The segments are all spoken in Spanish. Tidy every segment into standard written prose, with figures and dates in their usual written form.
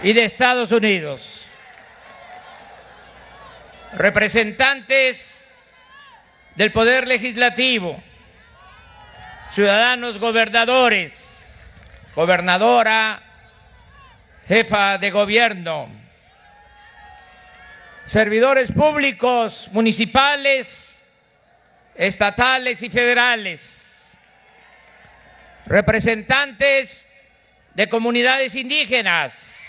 y de Estados Unidos. Representantes del Poder Legislativo, ciudadanos gobernadores, gobernadora, jefa de gobierno, servidores públicos municipales, estatales y federales, representantes de comunidades indígenas,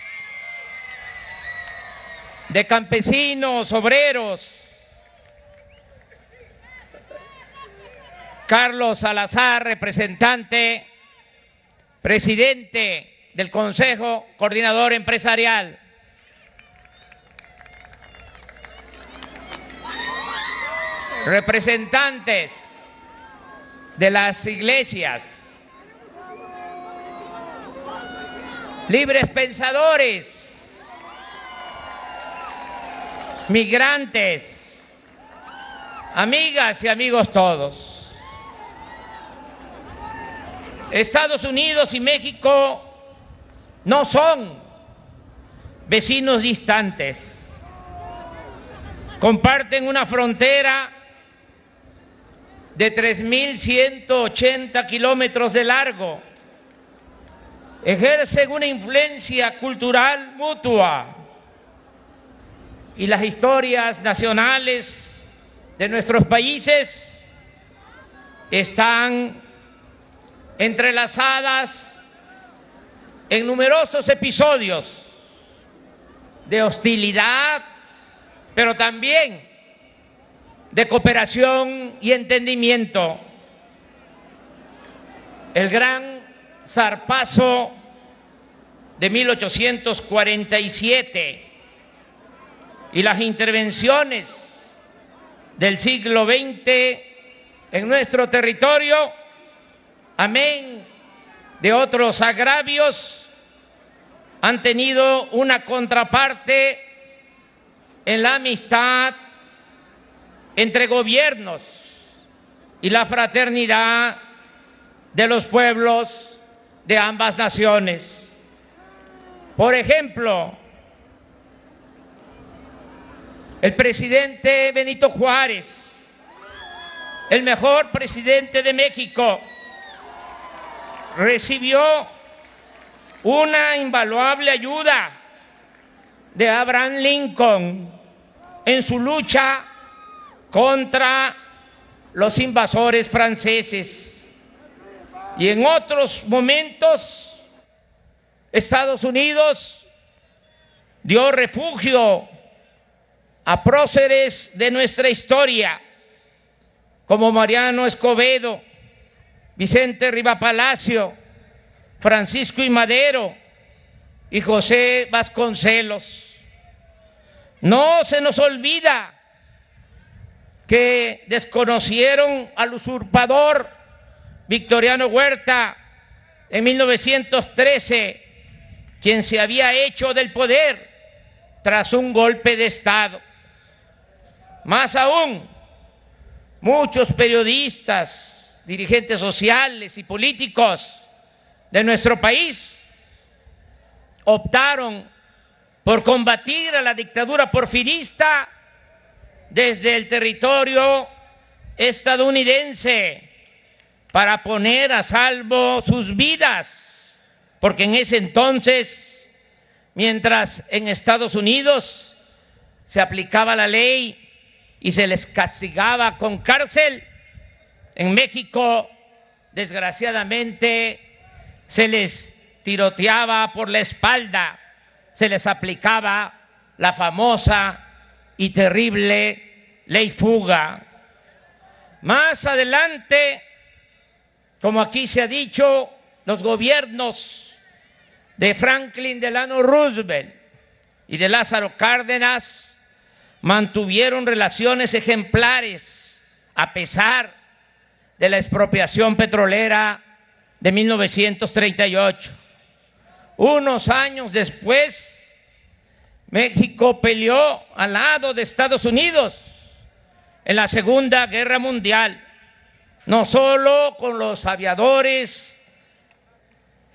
de campesinos, obreros, Carlos Salazar, representante, presidente del Consejo Coordinador Empresarial, representantes de las iglesias, libres pensadores, migrantes, amigas y amigos todos. Estados Unidos y México no son vecinos distantes. Comparten una frontera de 3.180 kilómetros de largo. Ejercen una influencia cultural mutua. Y las historias nacionales de nuestros países están entrelazadas en numerosos episodios de hostilidad, pero también de cooperación y entendimiento. El gran zarpazo de 1847 y las intervenciones del siglo XX en nuestro territorio, amén de otros agravios, han tenido una contraparte en la amistad entre gobiernos y la fraternidad de los pueblos de ambas naciones. Por ejemplo, el presidente Benito Juárez, el mejor presidente de México, recibió una invaluable ayuda de Abraham Lincoln en su lucha contra los invasores franceses. Y en otros momentos, Estados Unidos dio refugio a próceres de nuestra historia, como Mariano Escobedo, Vicente Rivapalacio, Francisco I. Madero y José Vasconcelos. No se nos olvida que desconocieron al usurpador Victoriano Huerta en 1913, quien se había hecho del poder tras un golpe de Estado. Más aún, muchos periodistas, dirigentes sociales y políticos de nuestro país optaron por combatir a la dictadura porfirista desde el territorio estadounidense para poner a salvo sus vidas, porque en ese entonces, mientras en Estados Unidos se aplicaba la ley y se les castigaba con cárcel, en México, desgraciadamente, se les tiroteaba por la espalda, se les aplicaba la famosa y terrible ley fuga. Más adelante, como aquí se ha dicho, los gobiernos de Franklin Delano Roosevelt y de Lázaro Cárdenas mantuvieron relaciones ejemplares a pesar de la expropiación petrolera de 1938. Unos años después, México peleó al lado de Estados Unidos en la Segunda Guerra Mundial, no solo con los aviadores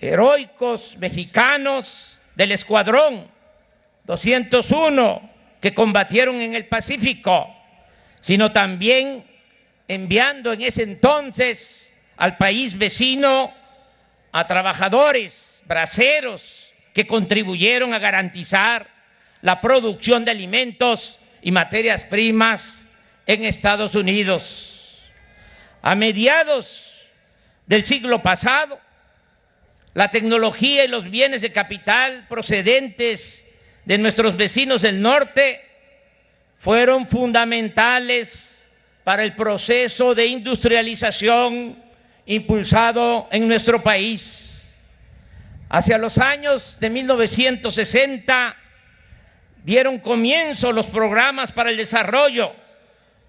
heroicos mexicanos del Escuadrón 201 que combatieron en el Pacífico, sino también enviando en ese entonces al país vecino a trabajadores braceros que contribuyeron a garantizar la producción de alimentos y materias primas en Estados Unidos. A mediados del siglo pasado, la tecnología y los bienes de capital procedentes de nuestros vecinos del norte fueron fundamentales para el proceso de industrialización impulsado en nuestro país. Hacia los años de 1960 dieron comienzo los programas para el desarrollo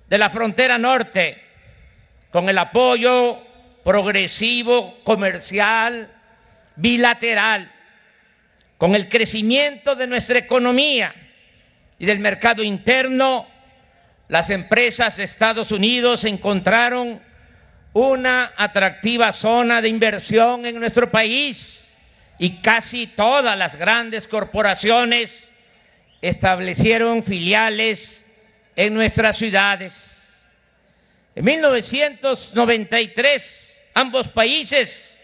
de la frontera norte, con el apoyo progresivo, comercial, bilateral, con el crecimiento de nuestra economía y del mercado interno. Las empresas de Estados Unidos encontraron una atractiva zona de inversión en nuestro país y casi todas las grandes corporaciones establecieron filiales en nuestras ciudades. En 1993, ambos países,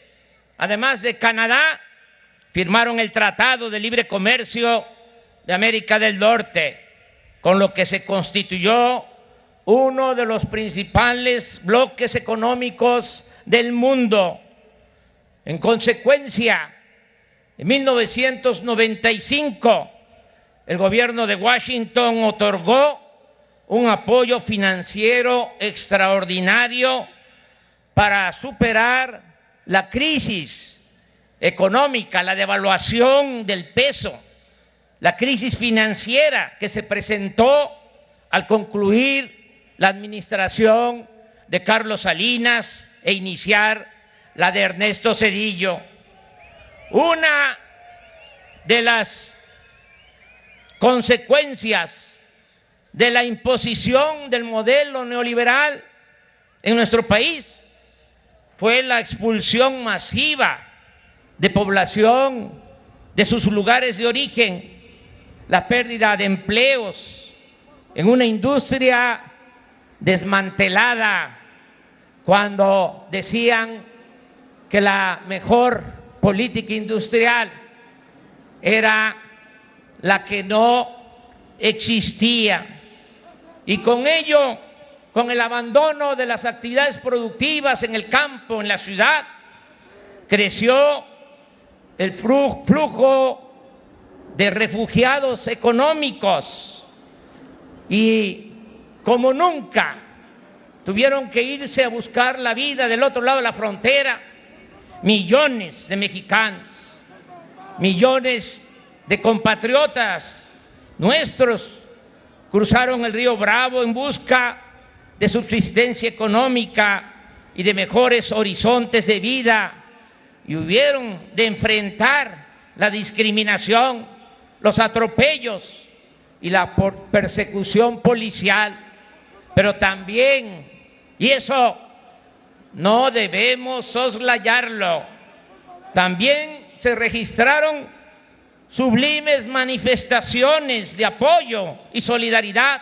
además de Canadá, firmaron el Tratado de Libre Comercio de América del Norte, con lo que se constituyó uno de los principales bloques económicos del mundo. En consecuencia, en 1995, el gobierno de Washington otorgó un apoyo financiero extraordinario para superar la crisis económica, la devaluación del peso, la crisis financiera que se presentó al concluir la administración de Carlos Salinas e iniciar la de Ernesto Zedillo. Una de las consecuencias de la imposición del modelo neoliberal en nuestro país fue la expulsión masiva de población de sus lugares de origen, la pérdida de empleos en una industria desmantelada, cuando decían que la mejor política industrial era la que no existía. Y con ello, con el abandono de las actividades productivas en el campo, en la ciudad, creció el flujo de refugiados económicos y como nunca tuvieron que irse a buscar la vida del otro lado de la frontera millones de mexicanos, millones de compatriotas nuestros cruzaron el río Bravo en busca de subsistencia económica y de mejores horizontes de vida, y hubieron de enfrentar la discriminación, los atropellos y la persecución policial. Pero también, y eso no debemos soslayarlo, también se registraron sublimes manifestaciones de apoyo y solidaridad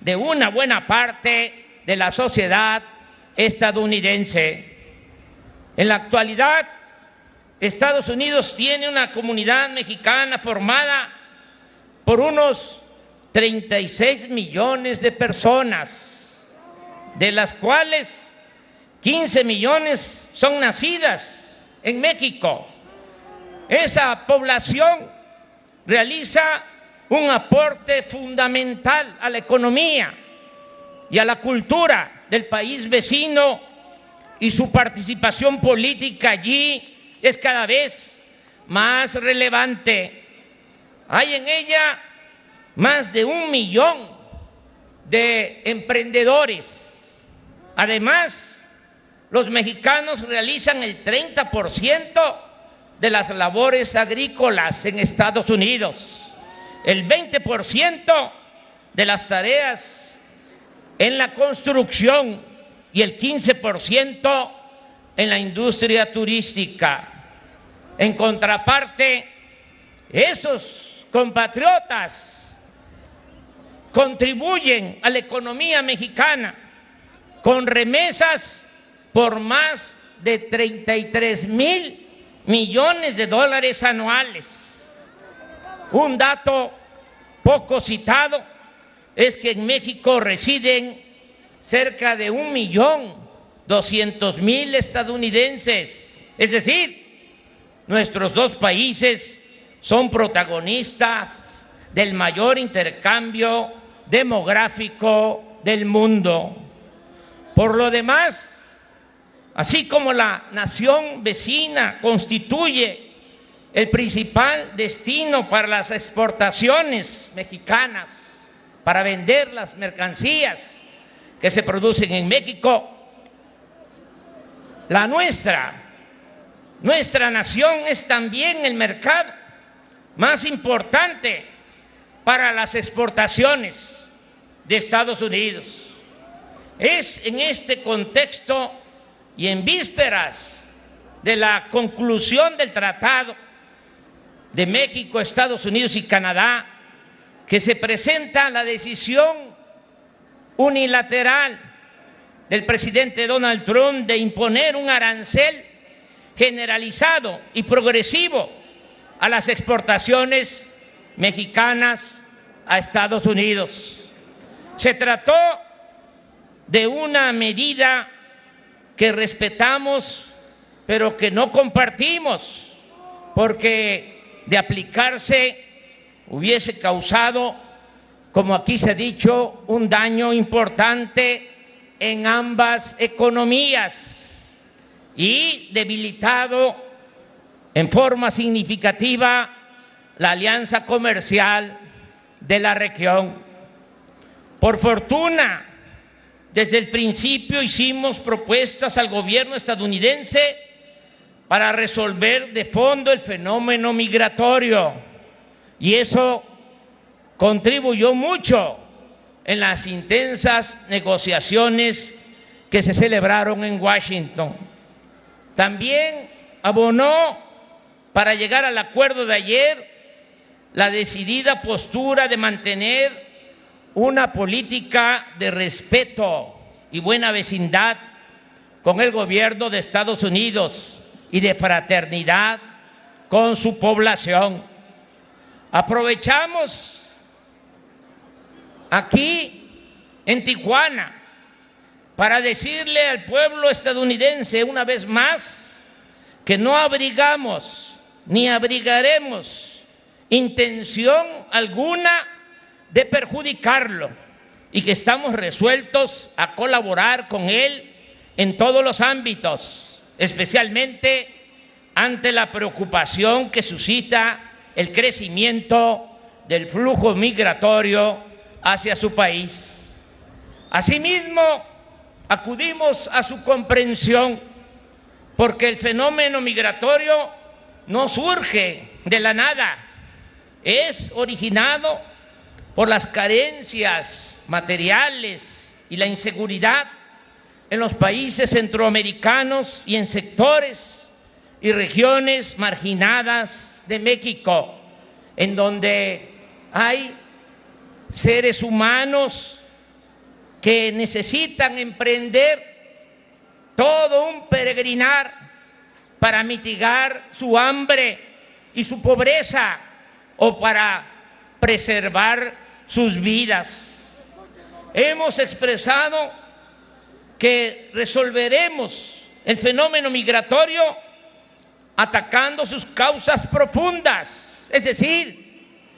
de una buena parte de la sociedad estadounidense. En la actualidad, Estados Unidos tiene una comunidad mexicana formada por unos 36 millones de personas, de las cuales 15 millones son nacidas en México. Esa población realiza un aporte fundamental a la economía y a la cultura del país vecino, y su participación política allí es cada vez más relevante. Hay en ella más de 1 millón de emprendedores. Además, los mexicanos realizan el 30% de las labores agrícolas en Estados Unidos, el 20% de las tareas en la construcción y el 15% en la industria turística. En contraparte, Esos compatriotas contribuyen a la economía mexicana con remesas por más de 33,000 millones de dólares anuales. Un dato poco citado es que en México residen cerca de 1,200,000 estadounidenses. Es decir, nuestros dos países son protagonistas del mayor intercambio demográfico del mundo. Por lo demás, así como la nación vecina constituye el principal destino para las exportaciones mexicanas, para vender las mercancías que se producen en México, la nuestra nación es también el mercado más importante para las exportaciones de Estados Unidos. Es en este contexto y en vísperas de la conclusión del Tratado de México, Estados Unidos y Canadá que se presenta la decisión unilateral del presidente Donald Trump de imponer un arancel generalizado y progresivo a las exportaciones mexicanas a Estados Unidos. Se trató de una medida que respetamos, pero que no compartimos, porque de aplicarse hubiese causado, como aquí se ha dicho, un daño importante en ambas economías y debilitado en forma significativa la alianza comercial de la región. Por fortuna, desde el principio hicimos propuestas al gobierno estadounidense para resolver de fondo el fenómeno migratorio, y eso contribuyó mucho en las intensas negociaciones que se celebraron en Washington. También abonó para llegar al acuerdo de ayer la decidida postura de mantener una política de respeto y buena vecindad con el gobierno de Estados Unidos y de fraternidad con su población. Aprovechamos aquí en Tijuana para decirle al pueblo estadounidense una vez más que no abrigamos ni abrigaremos intención alguna de perjudicarlo y que estamos resueltos a colaborar con él en todos los ámbitos, especialmente ante la preocupación que suscita el crecimiento del flujo migratorio hacia su país. Asimismo, acudimos a su comprensión porque el fenómeno migratorio no surge de la nada, es originado por las carencias materiales y la inseguridad en los países centroamericanos y en sectores y regiones marginadas de México, en donde hay seres humanos que necesitan emprender todo un peregrinar para mitigar su hambre y su pobreza o para preservar sus vidas. Hemos expresado que resolveremos el fenómeno migratorio atacando sus causas profundas, es decir,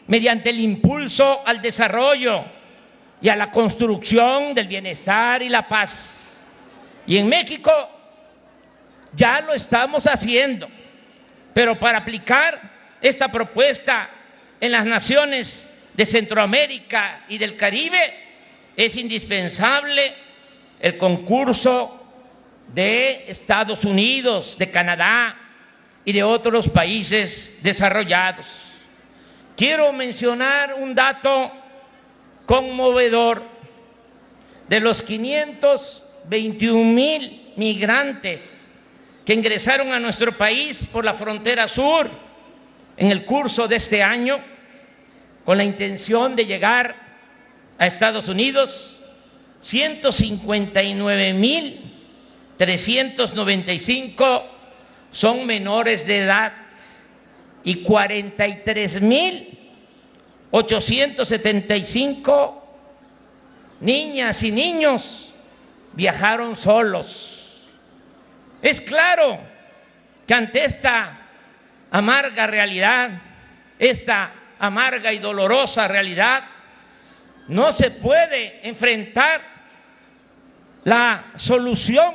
mediante el impulso al desarrollo y a la construcción del bienestar y la paz. Y en México ya lo estamos haciendo, pero para aplicar esta propuesta en las naciones de Centroamérica y del Caribe es indispensable el concurso de Estados Unidos, de Canadá y de otros países desarrollados. Quiero mencionar un dato conmovedor. De los 521,000 migrantes que ingresaron a nuestro país por la frontera sur, en el curso de este año con la intención de llegar a Estados Unidos 159.395 son menores de edad y 43.875 niñas y niños viajaron solos. Es claro que ante esta amarga realidad, esta amarga y dolorosa realidad, no se puede enfrentar la solución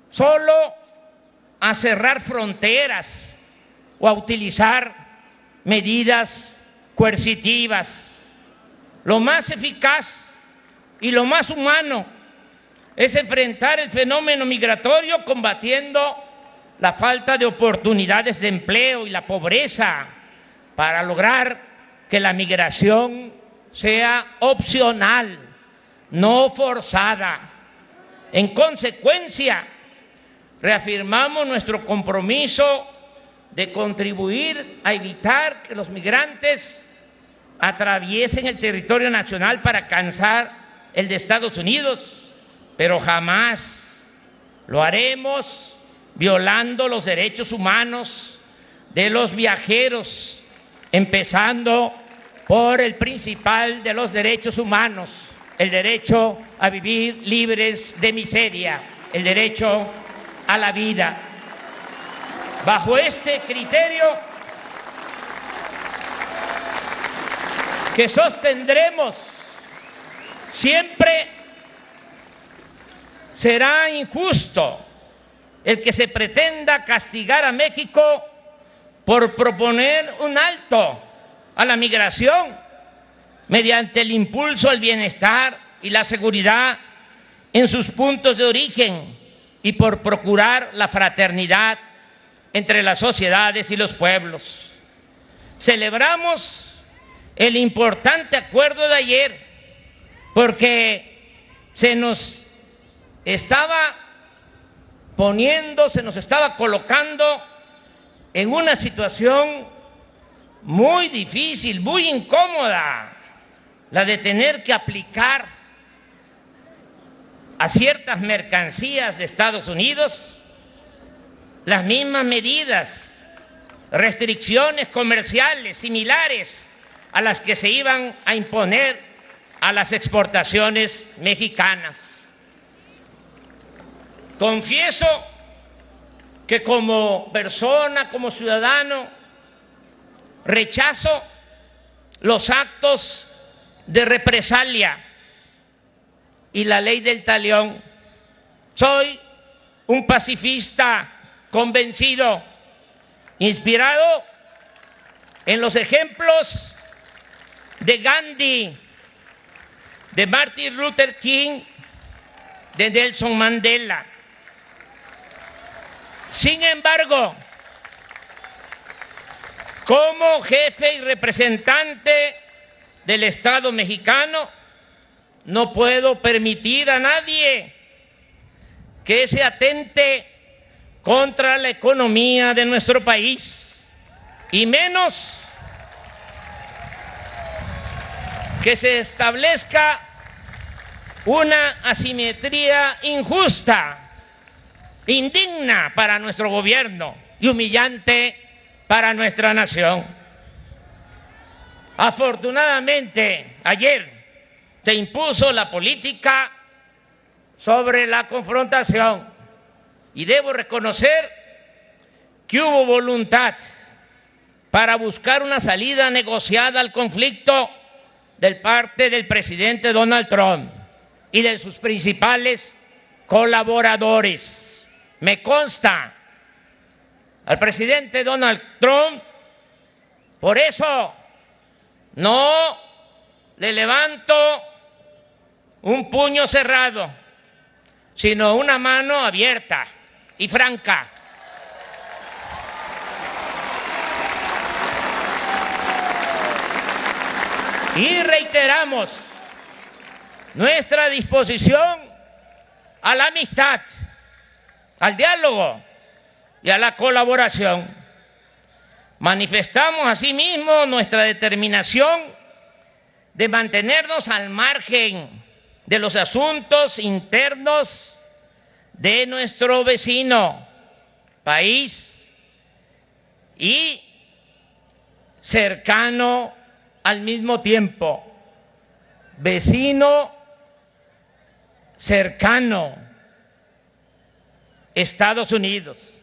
solo a cerrar fronteras o a utilizar medidas coercitivas. Lo más eficaz y lo más humano es enfrentar el fenómeno migratorio combatiendo la falta de oportunidades de empleo y la pobreza para lograr que la migración sea opcional, no forzada. En consecuencia, reafirmamos nuestro compromiso de contribuir a evitar que los migrantes atraviesen el territorio nacional para alcanzar el de Estados Unidos, pero jamás lo haremos violando los derechos humanos de los viajeros, empezando por el principal de los derechos humanos, el derecho a vivir libres de miseria, el derecho a la vida. Bajo este criterio que sostendremos siempre, será injusto el que se pretenda castigar a México por proponer un alto a la migración mediante el impulso al bienestar y la seguridad en sus puntos de origen y por procurar la fraternidad entre las sociedades y los pueblos. Celebramos el importante acuerdo de ayer porque se nos estaba colocando en una situación muy difícil, muy incómoda, la de tener que aplicar a ciertas mercancías de Estados Unidos las mismas medidas, restricciones comerciales similares a las que se iban a imponer a las exportaciones mexicanas. Confieso que como persona, como ciudadano, rechazo los actos de represalia y la ley del talión. Soy un pacifista convencido, inspirado en los ejemplos de Gandhi, de Martin Luther King, de Nelson Mandela. Sin embargo, como jefe y representante del Estado mexicano, no puedo permitir a nadie que se atente contra la economía de nuestro país, y menos que se establezca una asimetría injusta, indigna para nuestro gobierno y humillante para nuestra nación. Afortunadamente, ayer se impuso la política sobre la confrontación y debo reconocer que hubo voluntad para buscar una salida negociada al conflicto de parte del presidente Donald Trump y de sus principales colaboradores. Me consta al presidente Donald Trump, por eso no le levanto un puño cerrado, sino una mano abierta y franca. Y reiteramos nuestra disposición a la amistad, al diálogo y a la colaboración. Manifestamos asimismo nuestra determinación de mantenernos al margen de los asuntos internos de nuestro vecino país y cercano al mismo tiempo, vecino cercano, Estados Unidos,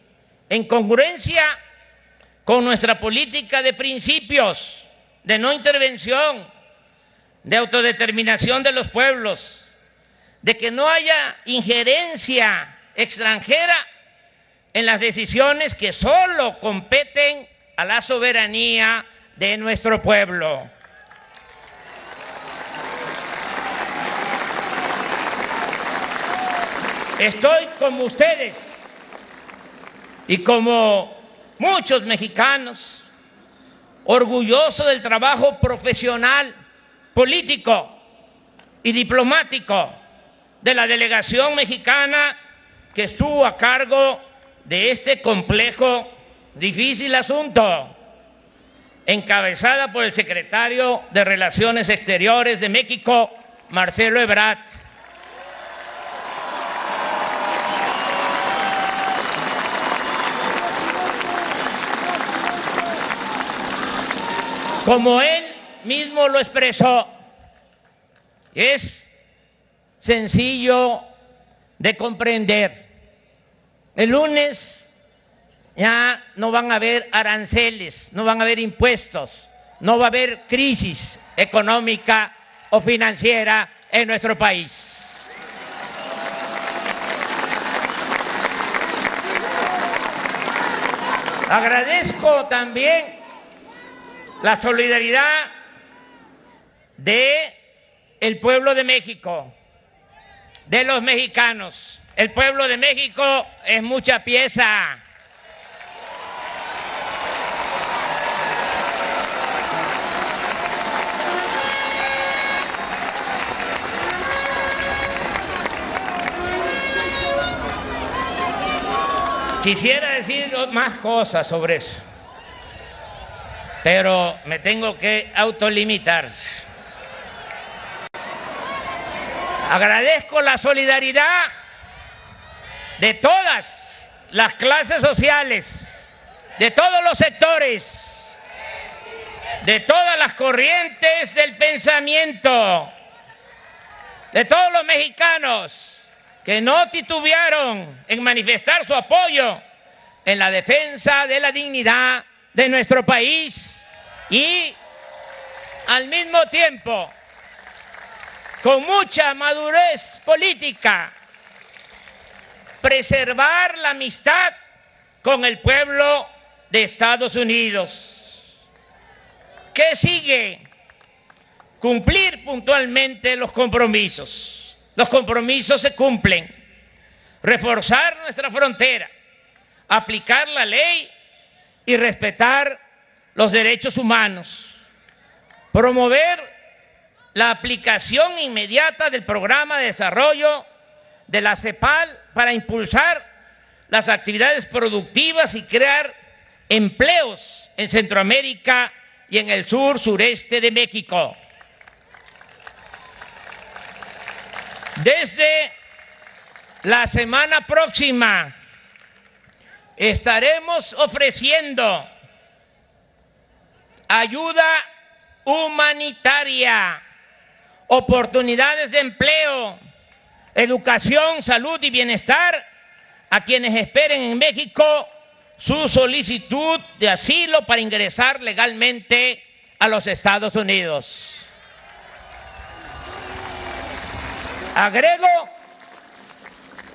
en congruencia con nuestra política de principios, de no intervención, de autodeterminación de los pueblos, de que no haya injerencia extranjera en las decisiones que solo competen a la soberanía de nuestro pueblo. Estoy como ustedes y como muchos mexicanos, orgulloso del trabajo profesional, político y diplomático de la delegación mexicana que estuvo a cargo de este complejo, difícil asunto, encabezada por el secretario de Relaciones Exteriores de México, Marcelo Ebrard. Como él mismo lo expresó, es sencillo de comprender. El lunes ya no van a haber aranceles, no van a haber impuestos, no va a haber crisis económica o financiera en nuestro país. Agradezco también la solidaridad del pueblo de México, de los mexicanos. El pueblo de México es mucha pieza. Quisiera decir más cosas sobre eso, pero me tengo que autolimitar. Agradezco la solidaridad de todas las clases sociales, de todos los sectores, de todas las corrientes del pensamiento, de todos los mexicanos que no titubearon en manifestar su apoyo en la defensa de la dignidad de nuestro país y al mismo tiempo con mucha madurez política preservar la amistad con el pueblo de Estados Unidos. ¿Qué sigue? Cumplir puntualmente los compromisos. Los compromisos se cumplen. Reforzar nuestra frontera, aplicar la ley y respetar los derechos humanos. Promover la aplicación inmediata del programa de desarrollo de la CEPAL para impulsar las actividades productivas y crear empleos en Centroamérica y en el sur-sureste de México. Desde la semana próxima estaremos ofreciendo ayuda humanitaria, oportunidades de empleo, educación, salud y bienestar a quienes esperen en México su solicitud de asilo para ingresar legalmente a los Estados Unidos. Agrego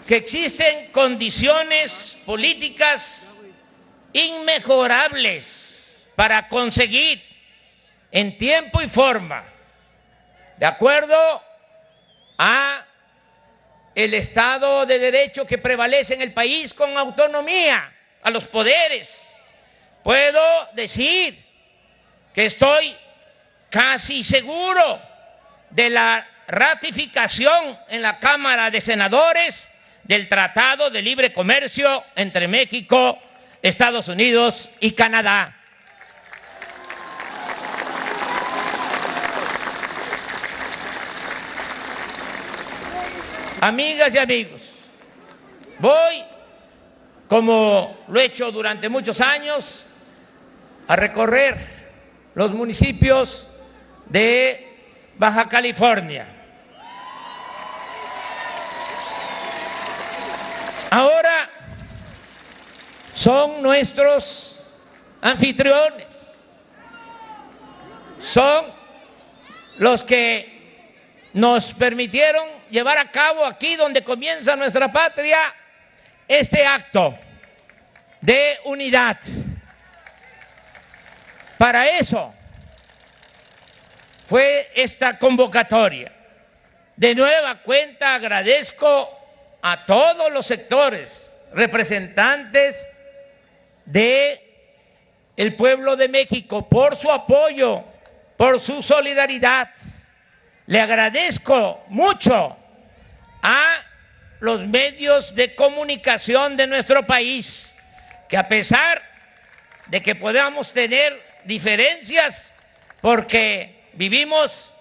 que existen condiciones políticas inmejorables para conseguir en tiempo y forma, de acuerdo a el Estado de Derecho que prevalece en el país, con autonomía a los poderes. Puedo decir que estoy casi seguro de la ratificación en la Cámara de Senadores del Tratado de Libre Comercio entre México, Estados Unidos y Canadá. Amigas y amigos, voy, como lo he hecho durante muchos años, a recorrer los municipios de Baja California. Ahora son nuestros anfitriones, son los que nos permitieron llevar a cabo aquí donde comienza nuestra patria este acto de unidad. Para eso fue esta convocatoria. De nueva cuenta agradezco a todos los sectores representantes del pueblo de México por su apoyo, por su solidaridad. Le agradezco mucho a los medios de comunicación de nuestro país, que a pesar de que podamos tener diferencias, porque vivimos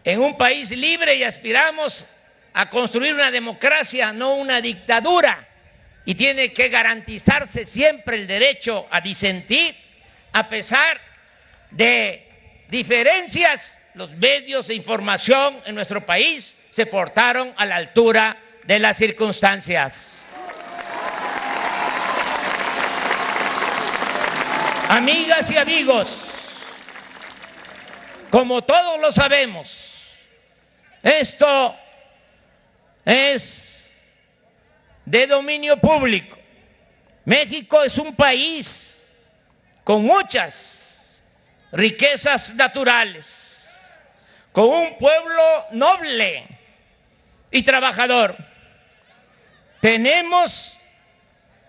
en un país libre y aspiramos a construir una democracia, no una dictadura, y tiene que garantizarse siempre el derecho a disentir. A pesar de diferencias, los medios de información en nuestro país se portaron a la altura de las circunstancias. Amigas y amigos, como todos lo sabemos, esto es de dominio público. México es un país con muchas riquezas naturales, con un pueblo noble y trabajador. Tenemos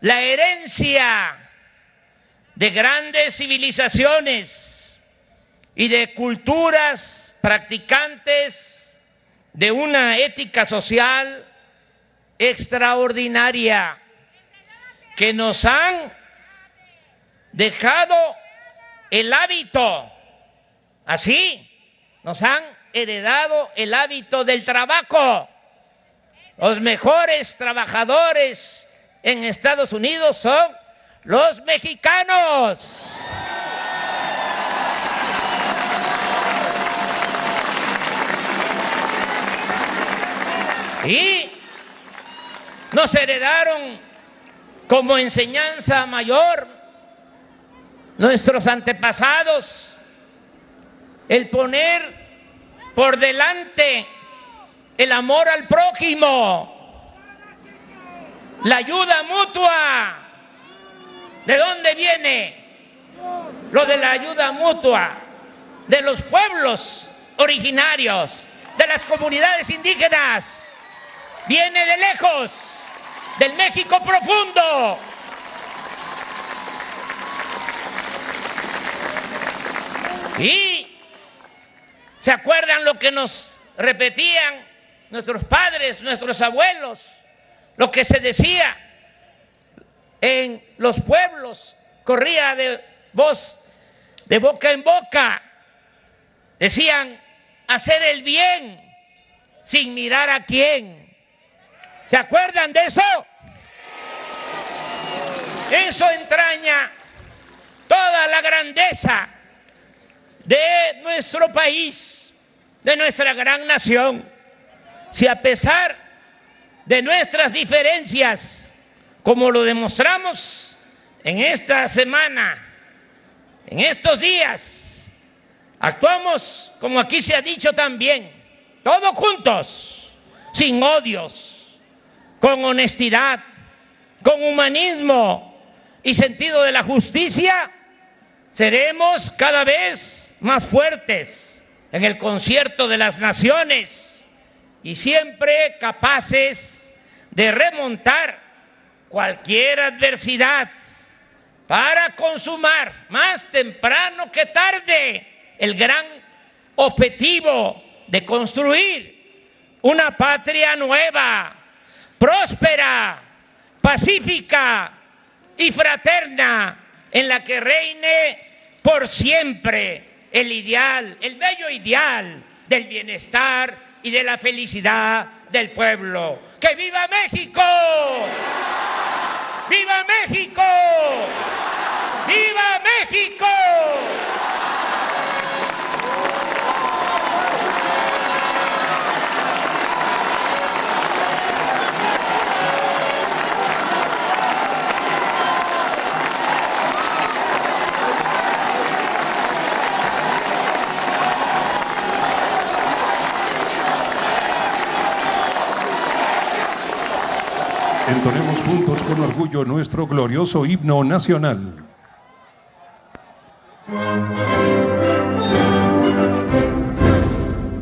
la herencia de grandes civilizaciones y de culturas practicantes de una ética social extraordinaria, que nos han dejado el hábito, así, nos han heredado el hábito del trabajo. Los mejores trabajadores en Estados Unidos son los mexicanos. Y nos heredaron como enseñanza mayor nuestros antepasados el poner por delante el amor al prójimo, la ayuda mutua. ¿De dónde viene lo de la ayuda mutua? De los pueblos originarios, de las comunidades indígenas. Viene de lejos, del México profundo. Y ¿se acuerdan lo que nos repetían nuestros padres, nuestros abuelos? Lo que se decía en los pueblos, corría de voz, de boca en boca. Decían: hacer el bien sin mirar a quién. ¿Se acuerdan de eso? Eso entraña toda la grandeza de nuestro país, de nuestra gran nación. Si a pesar de nuestras diferencias, como lo demostramos en esta semana, en estos días, actuamos, como aquí se ha dicho también, todos juntos, sin odios, con honestidad, con humanismo y sentido de la justicia, seremos cada vez más fuertes en el concierto de las naciones y siempre capaces de remontar cualquier adversidad para consumar más temprano que tarde el gran objetivo de construir una patria nueva, próspera, pacífica y fraterna, en la que reine por siempre el ideal, el bello ideal del bienestar y de la felicidad del pueblo. ¡Que viva México! ¡Viva México! ¡Viva México! Entonemos juntos con orgullo nuestro glorioso himno nacional.